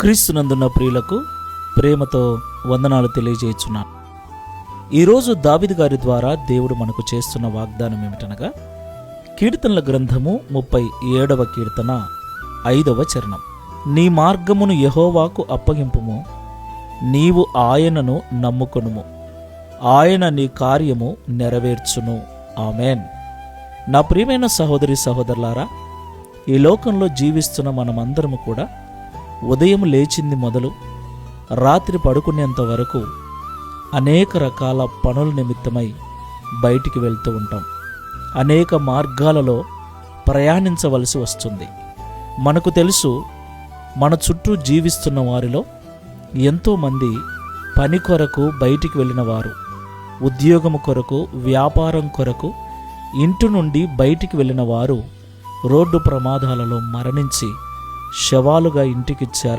క్రీస్తునందున్న ప్రియులకు ప్రేమతో వందనాలు తెలియజేయుచున్నాను. ఈరోజు దావీదు గారి ద్వారా దేవుడు మనకు చేస్తున్న వాగ్దానం ఏమిటనగా, కీర్తనల గ్రంథము 37వ కీర్తన 5వ చరణం. నీ మార్గమును యెహోవాకు అప్పగింపుము, నీవు ఆయనను నమ్ముకొనుము, ఆయన నీ కార్యము నెరవేర్చును. ఆమెన్. నా ప్రియమైన సహోదరి సహోదరులారా, ఈ లోకంలో జీవిస్తున్న మనమందరము కూడా ఉదయం లేచింది మొదలు రాత్రి పడుకునేంత వరకు అనేక రకాల పనుల నిమిత్తమై బయటికి వెళ్తూ ఉంటాం. అనేక మార్గాలలో ప్రయాణించవలసి వస్తుంది. మనకు తెలుసు, మన చుట్టూ జీవిస్తున్న వారిలో ఎంతోమంది పని కొరకు బయటికి వెళ్ళిన వారు, ఉద్యోగము కొరకు, వ్యాపారం కొరకు ఇంటి నుండి బయటికి వెళ్ళిన వారు రోడ్డు ప్రమాదాలలో మరణించి శవాలుగా ఇంటికి చేర